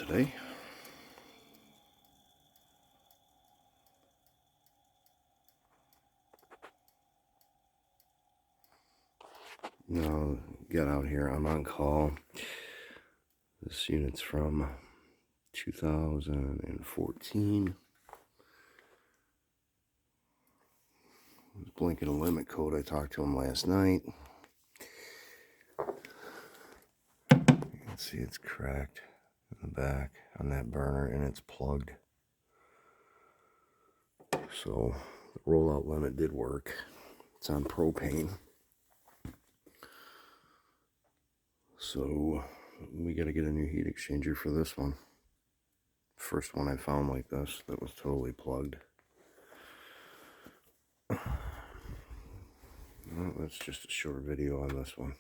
today. Now, get out here, I'm on call. This unit's from 2014. It was blinking a limit code. I talked to him last night. You can see it's cracked in the back on that burner and it's plugged. So the rollout limit did work. It's on propane. So we got to get a new heat exchanger for this one. First one I found like this that was totally plugged. Well, that's just a short video on this one.